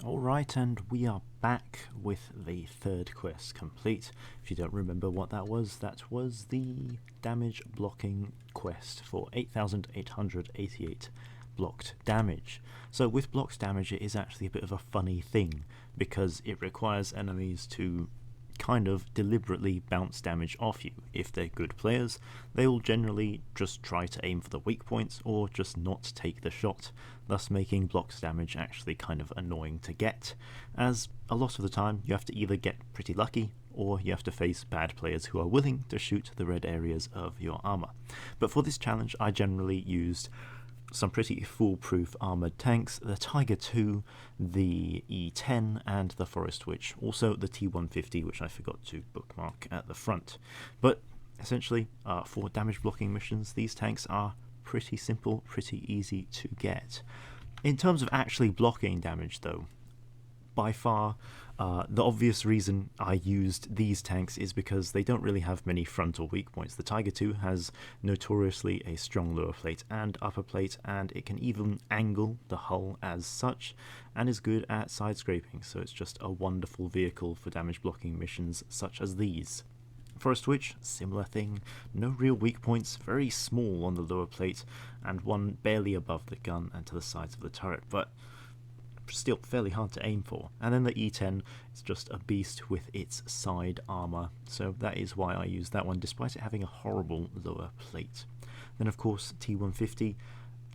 Alright, and we are back with the third quest complete. If you don't remember what that was the damage blocking quest for 8,888 blocked damage. So with blocked damage it is actually a bit of a funny thing because it requires enemies to kind of deliberately bounce damage off you. If they're good players, they will generally just try to aim for the weak points or just not take the shot, thus making blocked damage actually kind of annoying to get, as a lot of the time you have to either get pretty lucky or you have to face bad players who are willing to shoot the red areas of your armor. But for this challenge I generally used some pretty foolproof armoured tanks, the Tiger II, the E10 and the Forest Witch, also the T150 which I forgot to bookmark at the front. But essentially for damage blocking missions these tanks are pretty simple, pretty easy to get. In terms of actually blocking damage though, by far the obvious reason I used these tanks is because they don't really have many frontal weak points. The Tiger II has notoriously a strong lower plate and upper plate, and it can even angle the hull as such, and is good at side scraping, so it's just a wonderful vehicle for damage blocking missions such as these. Forest Witch, similar thing, no real weak points, very small on the lower plate, and one barely above the gun and to the sides of the turret, but still fairly hard to aim for. And then the E10 is just a beast with its side armour, so that is why I use that one despite it having a horrible lower plate. Then of course T150,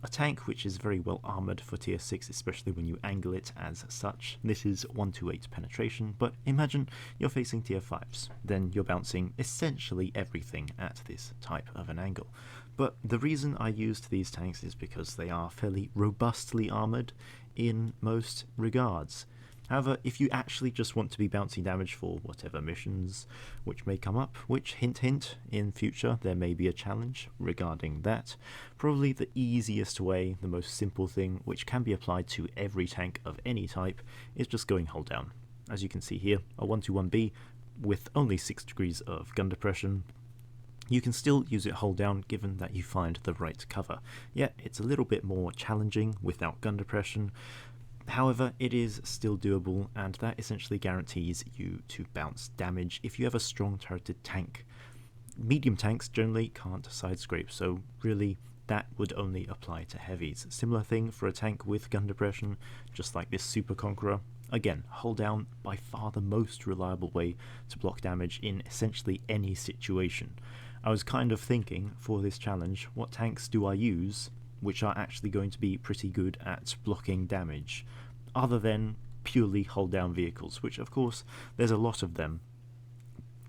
a tank which is very well armoured for tier 6, especially when you angle it as such. This is 128 penetration, but imagine you're facing tier 5s, then you're bouncing essentially everything at this type of an angle. But the reason I used these tanks is because they are fairly robustly armoured in most regards. However, if you actually just want to be bouncing damage for whatever missions which may come up, which hint hint, in future there may be a challenge regarding that, probably the easiest way, the most simple thing, which can be applied to every tank of any type, is just going hull down. As you can see here, a 121B with only 6 degrees of gun depression. You can still use it hull down given that you find the right cover. Yeah, it's a little bit more challenging without gun depression, however it is still doable, and that essentially guarantees you to bounce damage if you have a strong turreted tank. Medium tanks generally can't side scrape, so really that would only apply to heavies. Similar thing for a tank with gun depression, just like this Super Conqueror. Again, hull down, by far the most reliable way to block damage in essentially any situation. I was kind of thinking, for this challenge, what tanks do I use which are actually going to be pretty good at blocking damage, other than purely hull down vehicles, which of course there's a lot of them,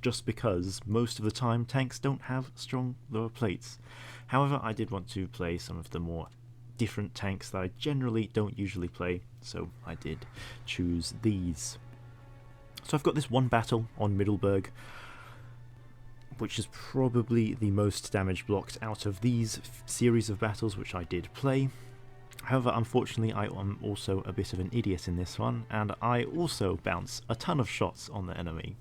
just because most of the time tanks don't have strong lower plates. However, I did want to play some of the more different tanks that I generally don't usually play, so I did choose these. So I've got this one battle on Middleburg, which is probably the most damage blocked out of these series of battles which I did play. However, unfortunately I am also a bit of an idiot in this one, and I also bounce a ton of shots on the enemy.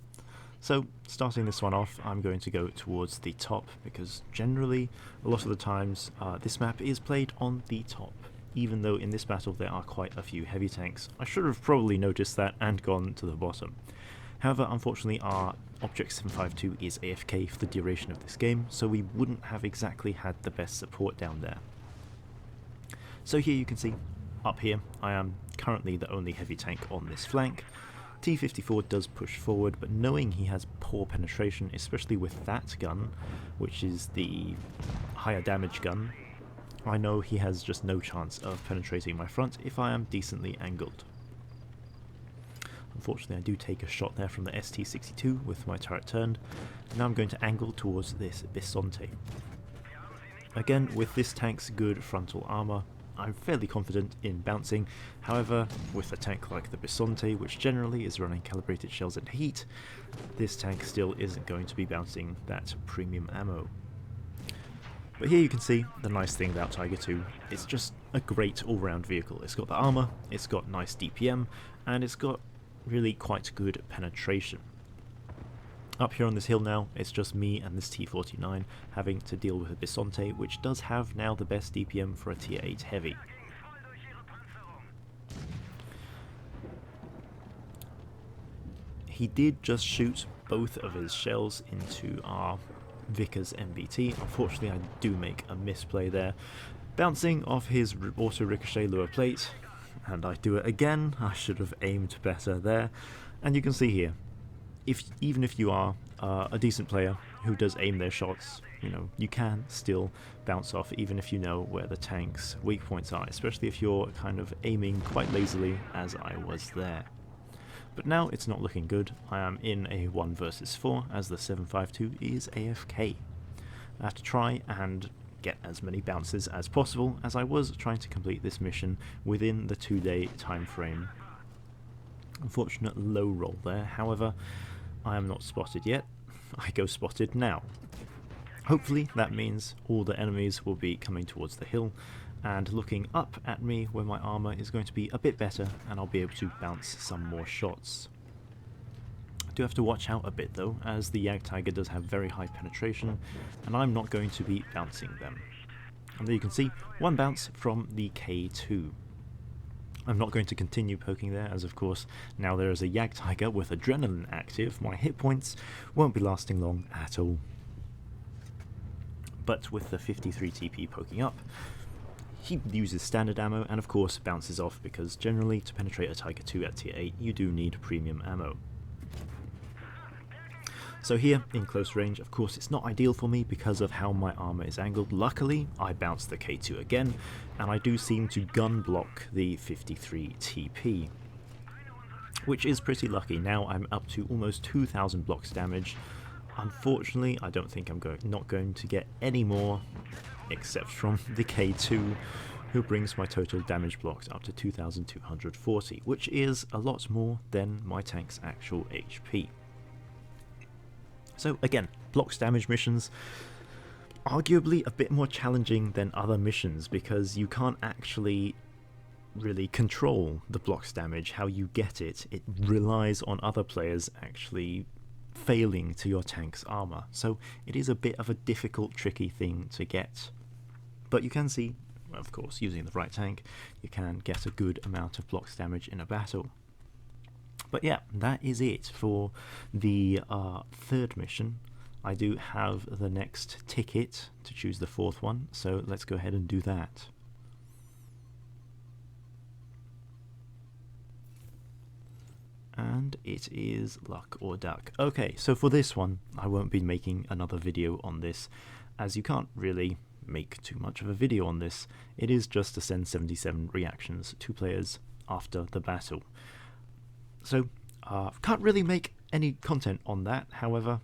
So starting this one off, I'm going to go towards the top, because generally a lot of the times this map is played on the top, even though in this battle there are quite a few heavy tanks. I should have probably noticed that and gone to the bottom. However, unfortunately our Object 752 is AFK for the duration of this game, so we wouldn't have exactly had the best support down there. So here you can see, up here, I am currently the only heavy tank on this flank. T54 does push forward, but knowing he has poor penetration, especially with that gun, which is the higher damage gun, I know he has just no chance of penetrating my front if I am decently angled. Unfortunately I do take a shot there from the ST62 with my turret turned. Now I'm going to angle towards this Bisonte. Again, with this tank's good frontal armour, I'm fairly confident in bouncing. However, with a tank like the Bisonte, which generally is running calibrated shells and heat, this tank still isn't going to be bouncing that premium ammo. But here you can see the nice thing about Tiger II, it's just a great all-round vehicle. It's got the armour, it's got nice DPM, and it's got really quite good penetration. Up here on this hill now, it's just me and this T49 having to deal with a Bisonte, which does have now the best DPM for a tier 8 heavy. he did just shoot both of his shells into our Vickers MBT. Unfortunately, I do make a misplay there, bouncing off his auto ricochet lower plate, and I do it again. I should have aimed better there. And you can see here, even if you are a decent player who does aim their shots, you know, you can still bounce off even if you know where the tank's weak points are, especially if you're kind of aiming quite lazily as I was there. But now it's not looking good. I am in a 1 versus 4 as the 752 is AFK. I have to try and get as many bounces as possible, as I was trying to complete this mission within the 2-day time frame. Unfortunate low roll there, however, I am not spotted yet. I go spotted now. Hopefully that means all the enemies will be coming towards the hill and looking up at me, where my armor is going to be a bit better and I'll be able to bounce some more shots. I do have to watch out a bit though, as the Jagdtiger does have very high penetration and I'm not going to be bouncing them. And there you can see one bounce from the K2. I'm not going to continue poking there, as of course now there is a Jagdtiger with adrenaline active. My hit points won't be lasting long at all. But with the 53 TP poking up, he uses standard ammo and of course bounces off, because generally to penetrate a Tiger 2 at tier 8 you do need premium ammo. So here in close range, of course it's not ideal for me because of how my armor is angled. Luckily I bounce the K2 again and I do seem to gun block the 53 TP, which is pretty lucky. Now I'm up to almost 2,000 blocks damage. Unfortunately, I don't think I'm not going to get any more, except from the K2, who brings my total damage blocks up to 2,240, which is a lot more than my tank's actual HP. So again, blocks damage missions, arguably a bit more challenging than other missions, because you can't actually really control the blocks damage, how you get it. It relies on other players actually failing to your tank's armor, so it is a bit of a difficult, tricky thing to get. But you can see, of course, using the right tank, you can get a good amount of blocks damage in a battle. But yeah, that is it for the third mission. I do have the next ticket to choose the fourth one, so let's go ahead and do that. And it is luck or duck. Okay, so for this one, I won't be making another video on this, as you can't really make too much of a video on this. It is just to send 77 reactions to players after the battle. So, can't really make any content on that. However,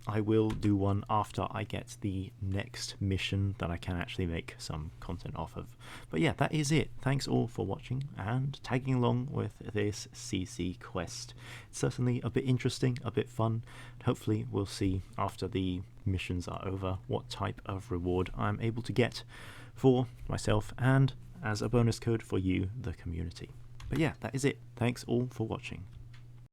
I will do one after I get the next mission that I can actually make some content off of. But yeah, that is it. Thanks all for watching and tagging along with this CC quest. It's certainly a bit interesting, a bit fun. Hopefully we'll see after the missions are over what type of reward I'm able to get for myself and as a bonus code for you, the community. But yeah, that is it. Thanks all for watching.